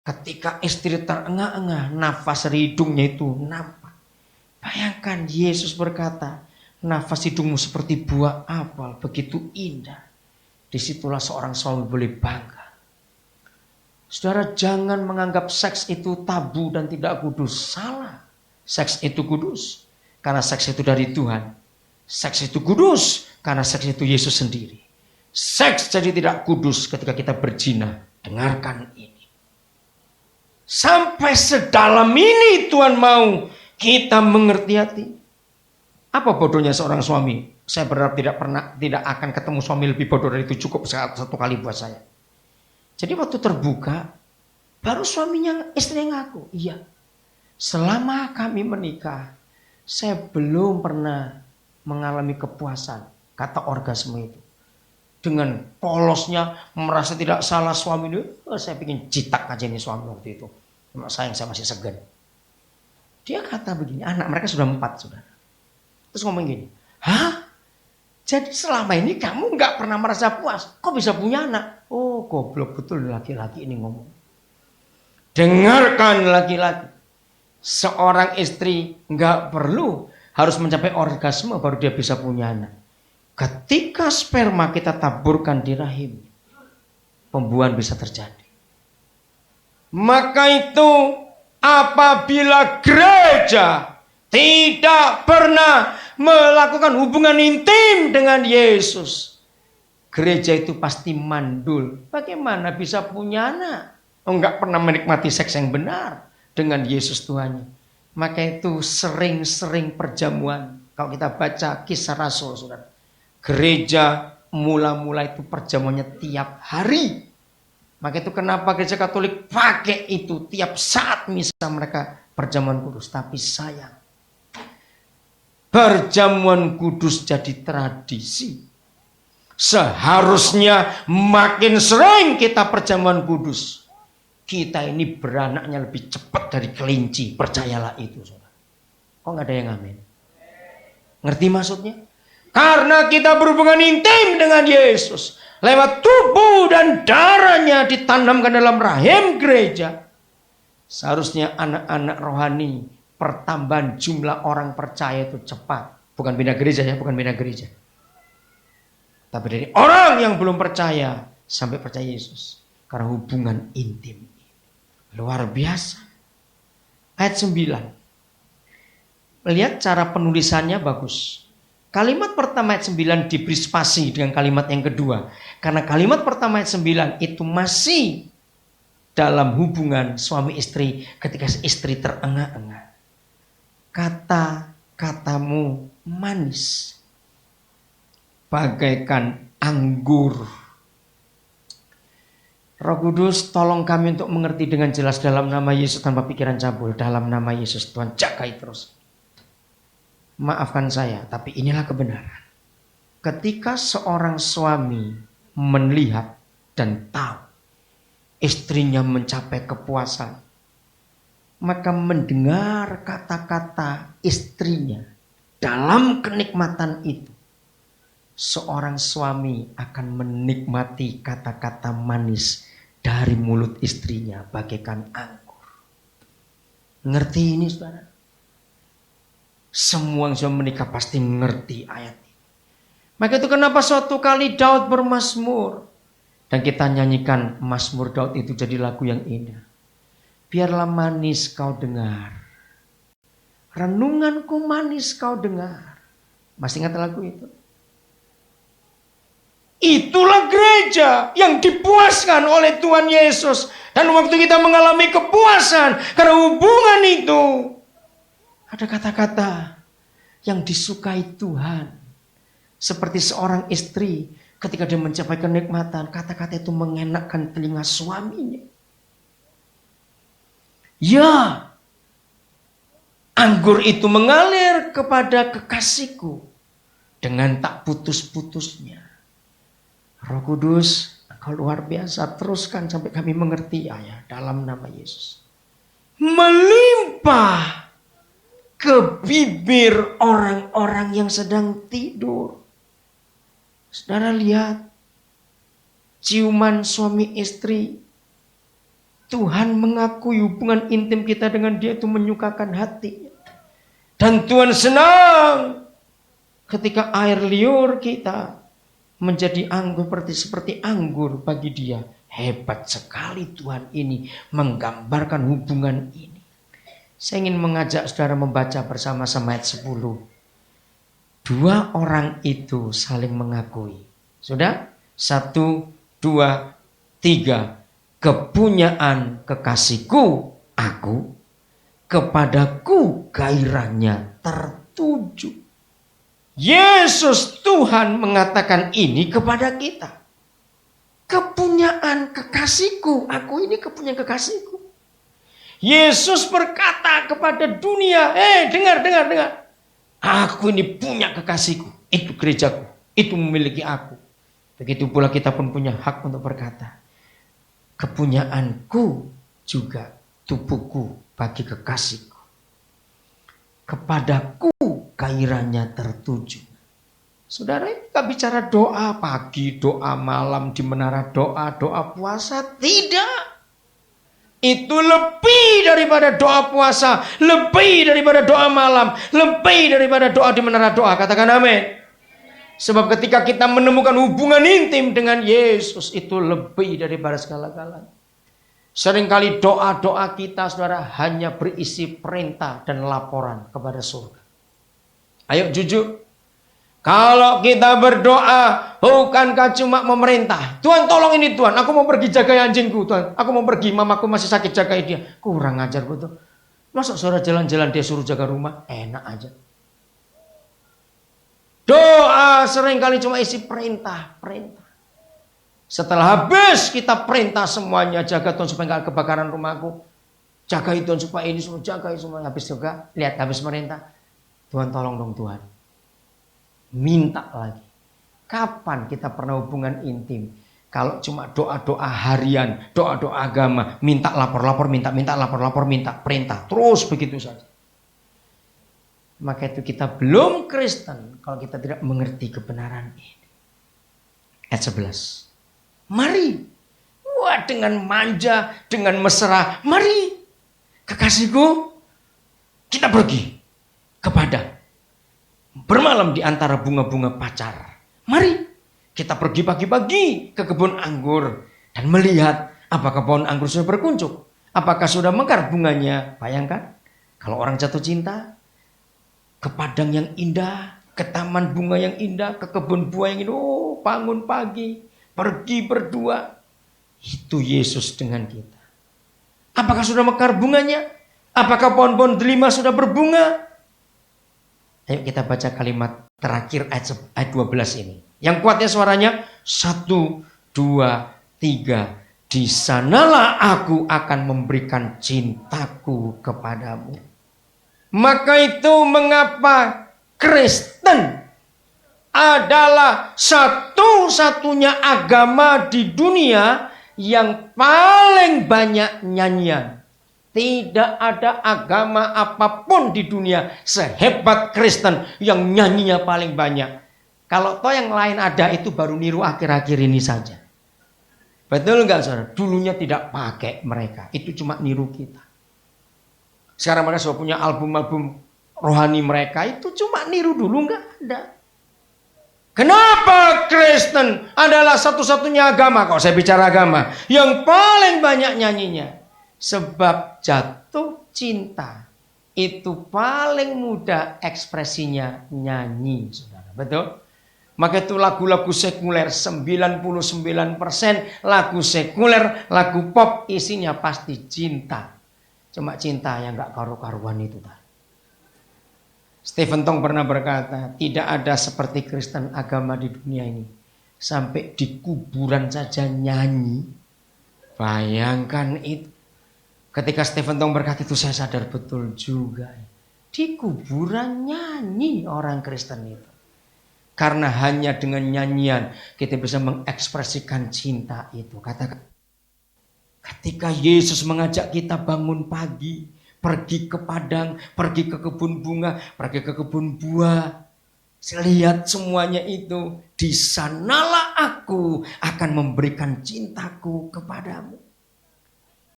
Ketika istri terengah-engah, nafas dari hidungnya itu nampak. Bayangkan Yesus berkata, nafas hidungmu seperti buah apel, begitu indah. Disitulah seorang suami boleh bangga. Saudara, jangan menganggap seks itu tabu dan tidak kudus. Salah. Seks itu kudus karena seks itu dari Tuhan. Seks itu kudus karena seks itu Yesus sendiri. Seks jadi tidak kudus ketika kita berzina. Dengarkan ini. Sampai sedalam ini Tuhan mau kita mengerti hati. Apa bodohnya seorang suami? Saya berharap tidak akan ketemu suami lebih bodoh dari itu, cukup satu kali buat saya. Jadi waktu terbuka, baru suaminya istrinya ngaku, iya. Selama kami menikah, saya belum pernah mengalami kepuasan, kata orgasme itu. Dengan polosnya merasa tidak salah suami ini, saya pengen jitak aja nih suami waktu itu. Sayang saya masih segan. Dia kata begini, anak mereka sudah 4 saudara. Terus ngomong gini, hah? Jadi selama ini kamu nggak pernah merasa puas, kok bisa punya anak? Oh goblok betul laki-laki ini ngomong. Dengarkan laki-laki, seorang istri nggak perlu harus mencapai orgasme baru dia bisa punya anak. Ketika sperma kita taburkan di rahim, pembuahan bisa terjadi. Maka itu apabila gereja tidak pernah melakukan hubungan intim dengan Yesus, gereja itu pasti mandul. Bagaimana bisa punya anak? Enggak pernah menikmati seks yang benar dengan Yesus Tuhannya. Maka itu sering-sering perjamuan. Kalau kita baca Kisah Rasul, saudara, gereja mula-mula itu perjamuannya tiap hari. Maka itu kenapa gereja Katolik pakai itu tiap saat misa mereka perjamuan kudus. Tapi sayang, perjamuan kudus jadi tradisi. Seharusnya makin sering kita perjamuan kudus, kita ini beranaknya lebih cepat dari kelinci. Percayalah itu, saudara. Kok nggak ada yang amin? Ngerti maksudnya? Karena kita berhubungan intim dengan Yesus, lewat tubuh dan darahnya ditanamkan dalam rahim gereja. Seharusnya anak-anak rohani, pertambahan jumlah orang percaya itu cepat. Bukan bina gereja ya, bukan bina gereja. Tapi dari orang yang belum percaya sampai percaya Yesus. Karena hubungan intim. Luar biasa. Ayat 9. Lihat cara penulisannya bagus. Kalimat pertama ayat 9 diberi spasi dengan kalimat yang kedua. Karena kalimat pertama ayat 9 itu masih dalam hubungan suami istri ketika istri terengah-engah. Kata-katamu manis bagaikan anggur. Roh Kudus tolong kami untuk mengerti dengan jelas dalam nama Yesus tanpa pikiran cabul. Dalam nama Yesus Tuhan jagai terus. Maafkan saya, tapi inilah kebenaran. Ketika seorang suami melihat dan tahu istrinya mencapai kepuasan, maka mendengar kata-kata istrinya dalam kenikmatan itu, seorang suami akan menikmati kata-kata manis dari mulut istrinya bagaikan anggur. Ngerti ini, saudara? Semua yang sudah menikah pasti mengerti ayat ini. Maka itu kenapa suatu kali Daud bermazmur. Dan kita nyanyikan Mazmur Daud itu jadi lagu yang indah. Biarlah manis kau dengar. Renunganku manis kau dengar. Masih ingat lagu itu? Itulah gereja yang dipuaskan oleh Tuhan Yesus. Dan waktu kita mengalami kepuasan karena hubungan itu, ada kata-kata yang disukai Tuhan. Seperti seorang istri ketika dia mencapai kenikmatan, kata-kata itu mengenakkan telinga suaminya. Ya, anggur itu mengalir kepada kekasihku dengan tak putus-putusnya. Roh Kudus, Engkau luar biasa, teruskan sampai kami mengerti ayah dalam nama Yesus. Melimpah ke bibir orang-orang yang sedang tidur. Saudara lihat, ciuman suami istri Tuhan mengakui hubungan intim kita dengan Dia itu menyukakan hatinya. Dan Tuhan senang ketika air liur kita menjadi anggur seperti anggur bagi Dia. Hebat sekali Tuhan ini menggambarkan hubungan ini. Saya ingin mengajak saudara membaca bersama-sama ayat 10. Dua orang itu saling mengakui. Sudah? 1, 2, 3. Kepunyaan kekasihku, aku, kepadaku gairahnya tertuju. Yesus Tuhan mengatakan ini kepada kita. Kepunyaan kekasihku, aku ini kepunyaan kekasihku. Yesus berkata kepada dunia, dengar. Aku ini punya kekasihku, itu gerejaku, itu memiliki aku. Begitu pula kita pun punya hak untuk berkata, kepunyaanku juga tubuhku bagi kekasihku. Kepadaku gairahnya tertuju. Saudara, ini gak bicara doa pagi, doa malam di menara doa, doa puasa. Tidak. Itu lebih daripada doa puasa, lebih daripada doa malam, lebih daripada doa di menara doa. Katakan amin. Sebab ketika kita menemukan hubungan intim dengan Yesus, itu lebih daripada segala-galanya. Seringkali doa-doa kita, saudara, hanya berisi perintah dan laporan kepada surga. Ayo jujur. Kalau kita berdoa, bukankah cuma memerintah? Tuhan tolong ini Tuhan, aku mau pergi jaga anjingku Tuhan. Aku mau pergi, mamaku masih sakit, jaga dia. Kurang ajar betul. Masa saudara jalan-jalan dia suruh jaga rumah? Enak aja. Doa seringkali cuma isi perintah. Setelah habis kita perintah semuanya, jaga Tuhan supaya enggak kebakaran rumahku. Jaga Tuhan supaya ini semua, jaga semua. Habis juga, lihat habis merintah. Tuhan tolong dong Tuhan. Minta lagi. Kapan kita pernah hubungan intim? Kalau cuma doa-doa harian, doa-doa agama, minta lapor-lapor, minta lapor-lapor, minta perintah. Terus begitu saja. Maka itu kita belum Kristen kalau kita tidak mengerti kebenaran ini. Ayat 11. Mari. Wah, dengan manja, dengan mesra. Mari. Kekasihku, kita pergi ke padang. Bermalam di antara bunga-bunga pacar. Mari. Kita pergi pagi-pagi ke kebun anggur. Dan melihat apakah pohon anggur sudah berkuncup. Apakah sudah mekar bunganya. Bayangkan. Kalau orang jatuh cinta. Ke padang yang indah, ke taman bunga yang indah, ke kebun buah yang indah. Oh, bangun pagi, pergi berdua. Itu Yesus dengan kita. Apakah sudah mekar bunganya? Apakah pohon-pohon delima sudah berbunga? Ayo kita baca kalimat terakhir ayat 12 ini. Yang kuatnya suaranya 1, 2, 3. Di sanalah aku akan memberikan cintaku kepadamu. Maka itu mengapa Kristen adalah satu-satunya agama di dunia yang paling banyak nyanyian. Tidak ada agama apapun di dunia sehebat Kristen yang nyanyinya paling banyak. Kalau toh yang lain ada itu baru niru akhir-akhir ini saja. Betul enggak saudara? Dulunya tidak pakai mereka. Itu cuma niru kita. Sekarang mereka sudah punya album-album rohani mereka. Itu cuma niru dulu, enggak ada. Kenapa Kristen adalah satu-satunya agama, kalau saya bicara agama, yang paling banyak nyanyinya? Sebab jatuh cinta itu paling mudah ekspresinya nyanyi, saudara. Betul? Maka itu lagu-lagu sekuler 99% lagu sekuler, lagu pop isinya pasti cinta. Cuma cinta yang gak karu-karuan itu. Stephen Tong pernah berkata, tidak ada seperti Kristen agama di dunia ini. Sampai di kuburan saja nyanyi. Bayangkan itu. Ketika Stephen Tong berkata itu saya sadar betul juga. Di kuburan nyanyi orang Kristen itu. Karena hanya dengan nyanyian kita bisa mengekspresikan cinta itu. Katakan. Ketika Yesus mengajak kita bangun pagi, pergi ke padang, pergi ke kebun bunga, pergi ke kebun buah. Lihat semuanya itu. Di sanalah aku akan memberikan cintaku kepadamu.